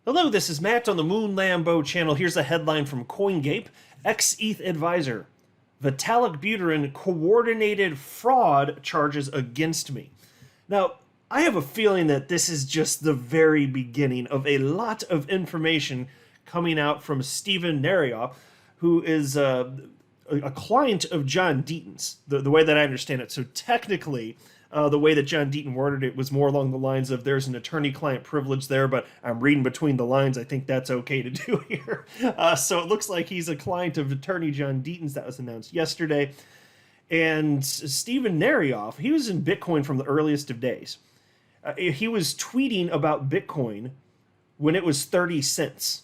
Hello, this is Matt on the Moon Lambo channel. Here's a headline from CoinGape. Ex-ETH advisor, Vitalik Buterin coordinated fraud charges against me. Now, I have a feeling that this is just the very beginning of a lot of information coming out from Steven Narioff, who is a client of John Deaton's, the way that I understand it. So technically, the way that John Deaton worded it was more along the lines of there's an attorney-client privilege there, but I'm reading between the lines. I think that's okay to do here. So it looks like he's a client of attorney John Deaton's. That was announced yesterday. And Steven Narioff, he was in Bitcoin from the earliest of days. He was tweeting about Bitcoin when it was 30 cents.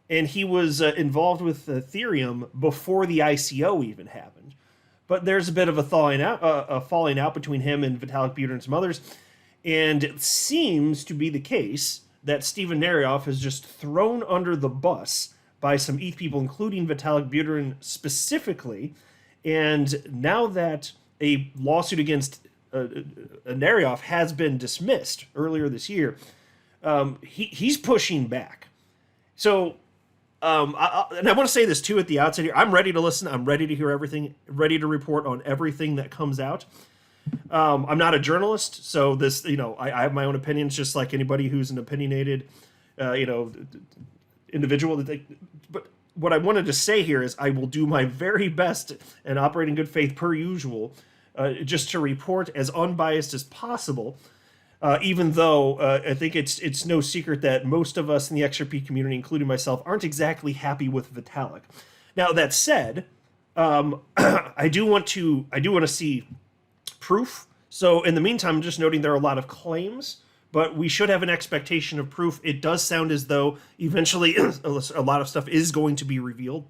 And he was involved with Ethereum before the ICO even happened. But there's a bit of a falling out between him and Vitalik Buterin and some others. And it seems to be the case that Steven Narioff is just thrown under the bus by some ETH people, including Vitalik Buterin specifically. And now that a lawsuit against Narioff has been dismissed earlier this year, he's pushing back. So... and I want to say this too at the outset here. I'm ready to listen. I'm ready to hear everything, ready to report on everything that comes out. I'm not a journalist, so this, I have my own opinions, just like anybody who's an opinionated, individual. But what I wanted to say here is I will do my very best and operate in good faith per usual, just to report as unbiased as possible. Even though I think it's no secret that most of us in the XRP community, including myself, aren't exactly happy with Vitalik. Now that said, I do want to see proof. So in the meantime, I'm just noting there are a lot of claims, but we should have an expectation of proof. It does sound as though eventually a lot of stuff is going to be revealed.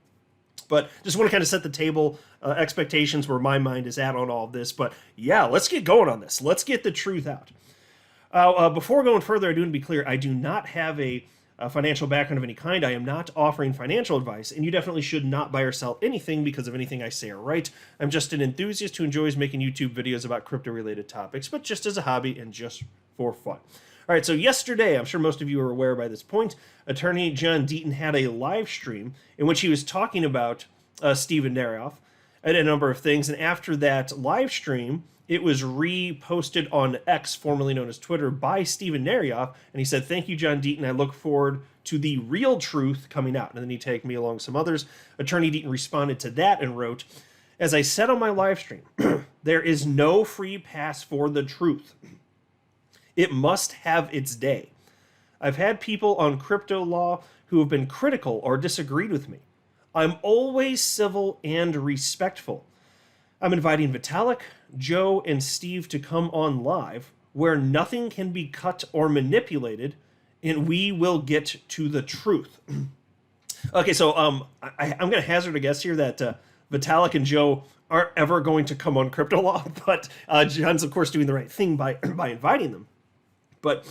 But just want to kind of set the table, expectations where my mind is at on all of this. But yeah, let's get going on this. Let's get the truth out. Before going further, I do want to be clear, I do not have a financial background of any kind. I am not offering financial advice, and you definitely should not buy or sell anything because of anything I say or write. I'm just an enthusiast who enjoys making YouTube videos about crypto-related topics, but just as a hobby and just for fun. All right, so yesterday, I'm sure most of you are aware by this point, attorney John Deaton had a live stream in which he was talking about Steven Narioff and a number of things, and after that live stream, it was reposted on X, formerly known as Twitter, by Steven Narioff, and he said, "Thank you, John Deaton. I look forward to the real truth coming out." And then he tagged me along some others. Attorney Deaton responded to that and wrote, "As I said on my live stream, there is no free pass for the truth. It must have its day. I've had people on crypto law who have been critical or disagreed with me. I'm always civil and respectful. I'm inviting Vitalik, Joe, and Steve to come on live where nothing can be cut or manipulated, and we will get to the truth." Okay, so I'm going to hazard a guess here that Vitalik and Joe aren't ever going to come on crypto law, but John's, of course, doing the right thing by inviting them. But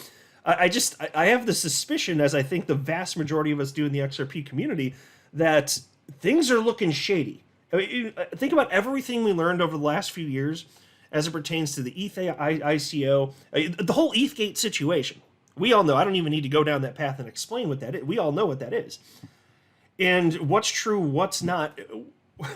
I have the suspicion, as I think the vast majority of us do in the XRP community, that things are looking shady. I mean, think about everything we learned over the last few years as it pertains to the ETH ICO, the whole ETHgate situation. We all know. I don't even need to go down that path and explain what that is. We all know what that is. And what's true, what's not.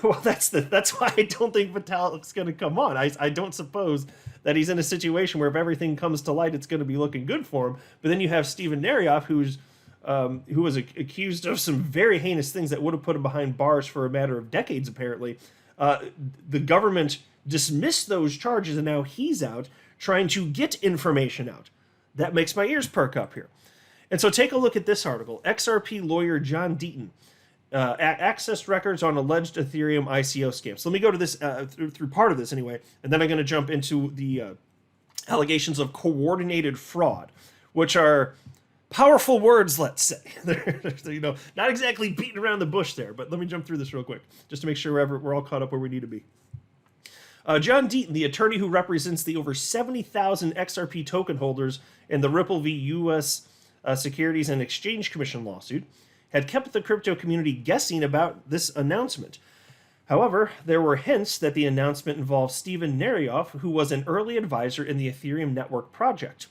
Well, that's why I don't think Vitalik's going to come on. I don't suppose that he's in a situation where if everything comes to light, it's going to be looking good for him. But then you have Steven Narioff, who was accused of some very heinous things that would have put him behind bars for a matter of decades, apparently. The government dismissed those charges, and now he's out trying to get information out. That makes my ears perk up here. And so take a look at this article. XRP lawyer John Deaton accessed records on alleged Ethereum ICO scams. So let me go to this, through part of this anyway, and then I'm going to jump into the allegations of coordinated fraud, which are powerful words, let's say. They're, not exactly beating around the bush there, but let me jump through this real quick, just to make sure we're all caught up where we need to be. John Deaton, the attorney who represents the over 70,000 XRP token holders in the Ripple v. U.S. Securities and Exchange Commission lawsuit, had kept the crypto community guessing about this announcement. However, there were hints that the announcement involved Steven Narioff, who was an early advisor in the Ethereum network project.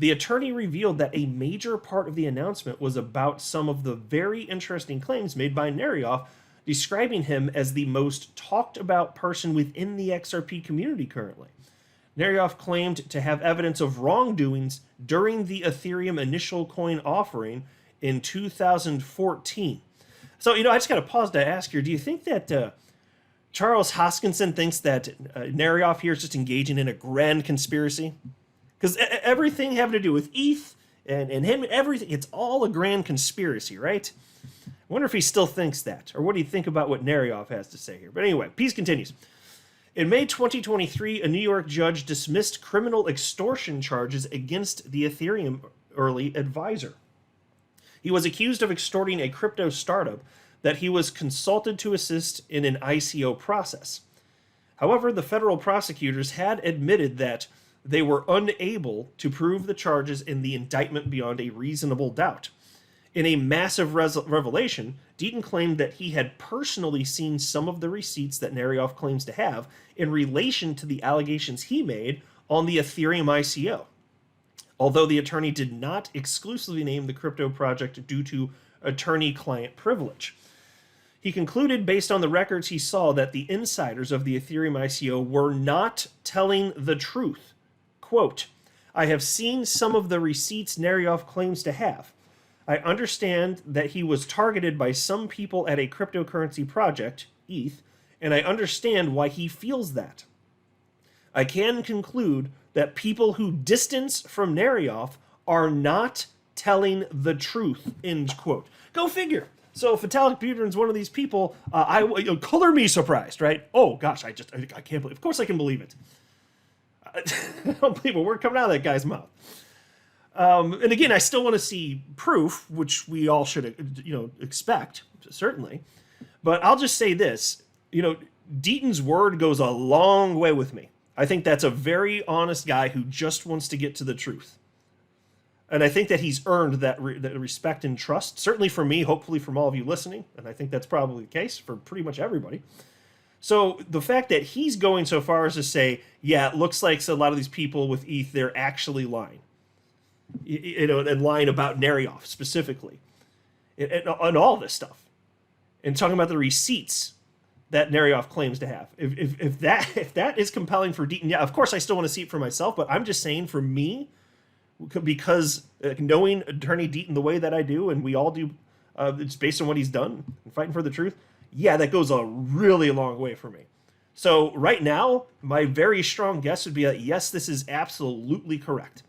The attorney revealed that a major part of the announcement was about some of the very interesting claims made by Neryoff, describing him as the most talked about person within the XRP community currently. Neryoff claimed to have evidence of wrongdoings during the Ethereum initial coin offering in 2014. So, I just got to pause to ask here, do you think that Charles Hoskinson thinks that Neryoff here is just engaging in a grand conspiracy? Because everything having to do with ETH and him, everything, it's all a grand conspiracy, right? I wonder if he still thinks that, or what do you think about what Neryoff has to say here? But anyway, piece continues. In May 2023, a New York judge dismissed criminal extortion charges against the Ethereum early advisor. He was accused of extorting a crypto startup that he was consulted to assist in an ICO process. However, the federal prosecutors had admitted that they were unable to prove the charges in the indictment beyond a reasonable doubt. In a massive revelation, Deaton claimed that he had personally seen some of the receipts that Neryoff claims to have in relation to the allegations he made on the Ethereum ICO. Although the attorney did not exclusively name the crypto project due to attorney-client privilege. He concluded, based on the records he saw, that the insiders of the Ethereum ICO were not telling the truth. Quote, I have seen some of the receipts Neryoff claims to have. I understand that he was targeted by some people at a cryptocurrency project, ETH, and I understand why he feels that. I can conclude that people who distance from Neryoff are not telling the truth, end quote. Go figure. So if Vitalik Buterin's one of these people, color me surprised, right? Oh gosh, I can't believe. Of course I can believe it. I don't believe a word coming out of that guy's mouth. And again, I still want to see proof, which we all should, expect, certainly. But I'll just say this, Deaton's word goes a long way with me. I think that's a very honest guy who just wants to get to the truth. And I think that he's earned that respect and trust, certainly from me, hopefully from all of you listening. And I think that's probably the case for pretty much everybody. So the fact that he's going so far as to say, yeah, it looks like a lot of these people with ETH, they're actually lying. And lying about Neryoff specifically. And all this stuff. And talking about the receipts that Neryoff claims to have. If that is compelling for Deaton, yeah, of course I still want to see it for myself, but I'm just saying for me, because knowing Attorney Deaton the way that I do, and we all do, it's based on what he's done and fighting for the truth, yeah, that goes a really long way for me. So right now, my very strong guess would be that, yes, this is absolutely correct.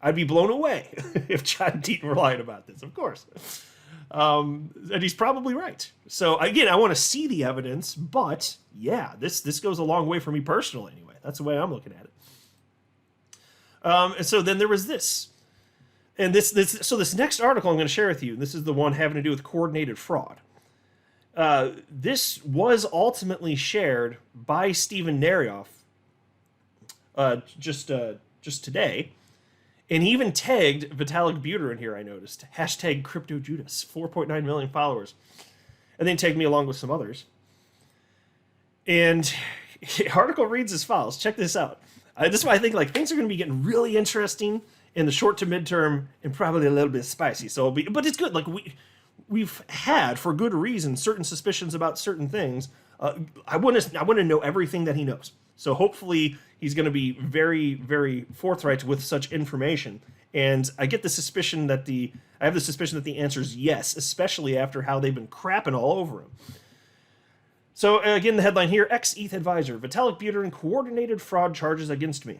I'd be blown away if John Deaton were lying about this, of course. And he's probably right. So again, I want to see the evidence, but yeah, this goes a long way for me personally anyway. That's the way I'm looking at it. And so then there was this. And this next article I'm going to share with you, this is the one having to do with coordinated fraud. This was ultimately shared by Steven Neryoff just today. And he even tagged Vitalik Buterin here, I noticed. Hashtag CryptoJudas, 4.9 million followers. And then tagged me along with some others. And the article reads as follows. Check this out. This is why I think things are going to be getting really interesting in the short to midterm and probably a little bit spicy. But it's good. We've had, for good reason, certain suspicions about certain things. I want to know everything that he knows. So hopefully he's going to be very, very forthright with such information. And I have the suspicion that the answer is yes, especially after how they've been crapping all over him. So again, the headline here, ex-ETH advisor, Vitalik Buterin coordinated fraud charges against me.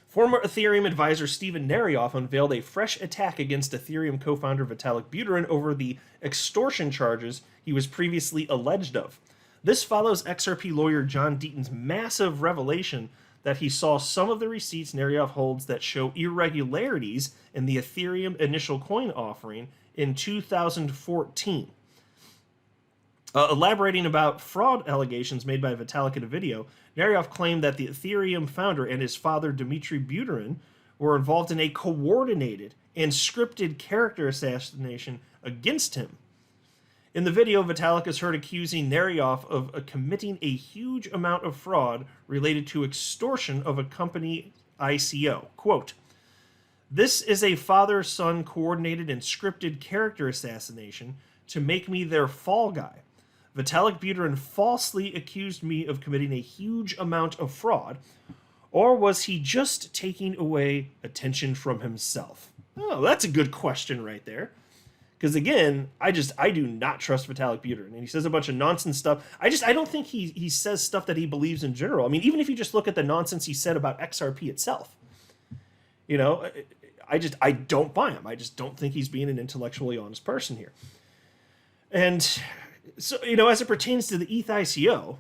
Former Ethereum advisor Steven Neryoff unveiled a fresh attack against Ethereum co-founder Vitalik Buterin over the extortion charges he was previously alleged of. This follows XRP lawyer John Deaton's massive revelation that he saw some of the receipts Neryoff holds that show irregularities in the Ethereum initial coin offering in 2014. Elaborating about fraud allegations made by Vitalik in a video, Neryoff claimed that the Ethereum founder and his father Dmitry Buterin were involved in a coordinated and scripted character assassination against him. In the video, Vitalik is heard accusing Neryoff of committing a huge amount of fraud related to extortion of a company ICO. Quote, This is a father-son coordinated and scripted character assassination to make me their fall guy. Vitalik Buterin falsely accused me of committing a huge amount of fraud, or was he just taking away attention from himself? Oh, that's a good question right there. Because again, I do not trust Vitalik Buterin, and he says a bunch of nonsense stuff. I don't think he says stuff that he believes in general. I mean, even if you just look at the nonsense he said about XRP itself, you know, I don't buy him. I just don't think he's being an intellectually honest person here. And so, you know, as it pertains to the ETH ICO,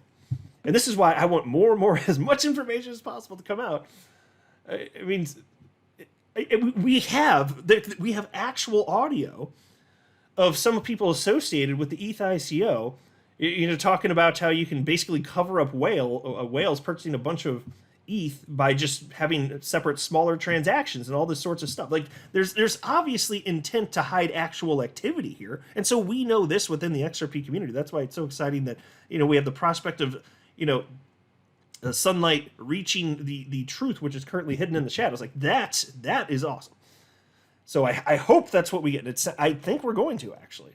and this is why I want more and more, as much information as possible to come out. I mean, we have actual audio of some people associated with the ETH ICO, you know, talking about how you can basically cover up whales purchasing a bunch of ETH by just having separate smaller transactions and all this sorts of stuff. Like there's obviously intent to hide actual activity here. And so we know this within the XRP community. That's why it's so exciting that, you know, we have the prospect of, you know, sunlight reaching the truth, which is currently hidden in the shadows. Like that is awesome. So I hope that's what we get. I think we're going to, actually.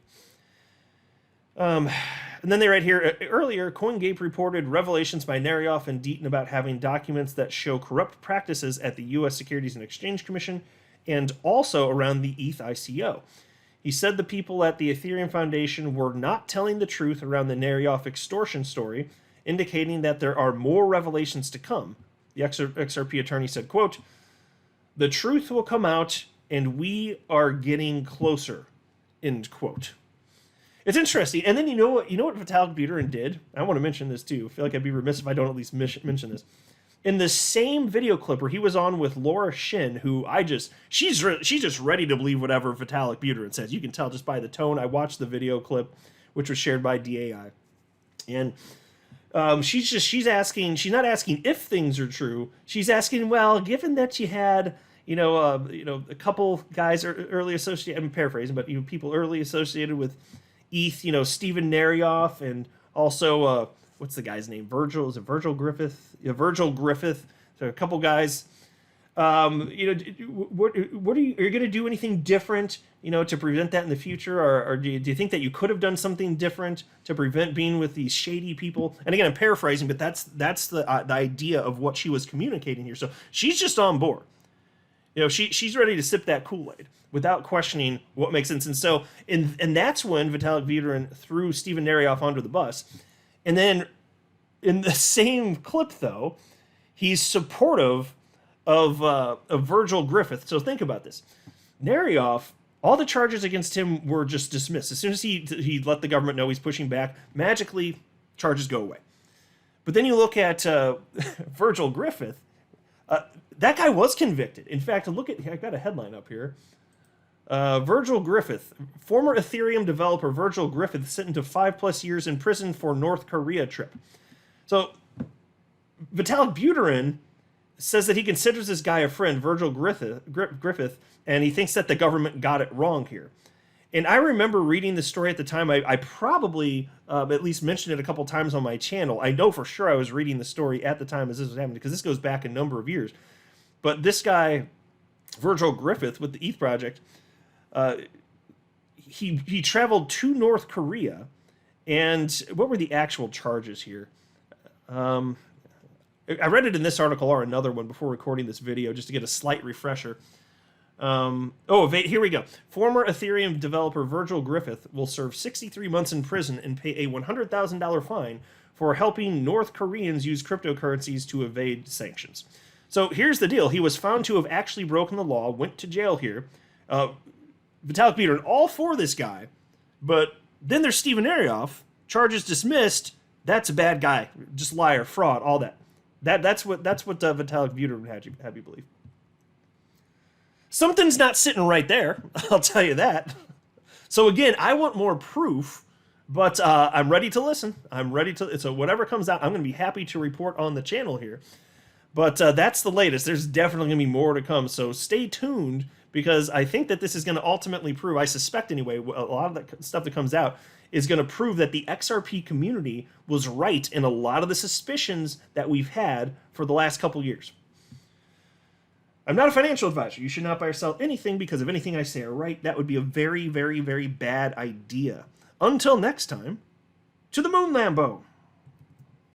And then they write here, earlier, CoinGape reported revelations by Narioff and Deaton about having documents that show corrupt practices at the U.S. Securities and Exchange Commission and also around the ETH ICO. He said the people at the Ethereum Foundation were not telling the truth around the Narioff extortion story, indicating that there are more revelations to come. The XRP attorney said, quote, "The truth will come out, and we are getting closer," end quote. It's interesting. And then you know what Vitalik Buterin did? I want to mention this too. I feel like I'd be remiss if I don't at least mention this. In the same video clip where he was on with Laura Shin, who she's just ready to believe whatever Vitalik Buterin says. You can tell just by the tone. I watched the video clip, which was shared by DAI. And she's not asking if things are true. She's asking, well, given that you had, a couple guys early associated, I'm paraphrasing, but people early associated with ETH, Stephen Narioff, and also what's the guy's name? Is it Virgil Griffith? Yeah, Virgil Griffith. So a couple guys. What are you going to do anything different, to prevent that in the future, or do you think that you could have done something different to prevent being with these shady people? And again, I'm paraphrasing, but that's the idea of what she was communicating here. So she's just on board. She's ready to sip that Kool-Aid without questioning what makes sense. And so, and that's when Vitalik Buterin threw Stephen Narioff under the bus. And then in the same clip, though, he's supportive of Virgil Griffith. So think about this. Narioff, all the charges against him were just dismissed. As soon as he let the government know he's pushing back, magically, charges go away. But then you look at Virgil Griffith. That guy was convicted. In fact, I got a headline up here. Virgil Griffith, former Ethereum developer Virgil Griffith, sentenced to 5+ years in prison for North Korea trip. So Vitalik Buterin says that he considers this guy a friend, Virgil Griffith, and he thinks that the government got it wrong here. And I remember reading the story at the time. I probably at least mentioned it a couple times on my channel. I know for sure I was reading the story at the time as this was happening, because this goes back a number of years. But this guy, Virgil Griffith, with the ETH project, he traveled to North Korea. And what were the actual charges here? I read it in this article or another one before recording this video, just to get a slight refresher. Here we go. Former Ethereum developer Virgil Griffith will serve 63 months in prison and pay a $100,000 fine for helping North Koreans use cryptocurrencies to evade sanctions. So here's the deal. He was found to have actually broken the law, went to jail here. Vitalik Buterin, all for this guy. But then there's Stephen Narioff, charges dismissed. That's a bad guy. Just liar, fraud, all that. That's what Vitalik Buterin had you believe. Something's not sitting right there, I'll tell you that. So again, I want more proof, but I'm ready to listen. So whatever comes out, I'm going to be happy to report on the channel here. But that's the latest. There's definitely going to be more to come, so stay tuned, because I think that this is going to ultimately prove, I suspect anyway, a lot of that stuff that comes out is going to prove that the XRP community was right in a lot of the suspicions that we've had for the last couple years. I'm not a financial advisor. You should not buy or sell anything because of anything I say or write. That would be a very, very, very bad idea. Until next time, to the moon, Lambo!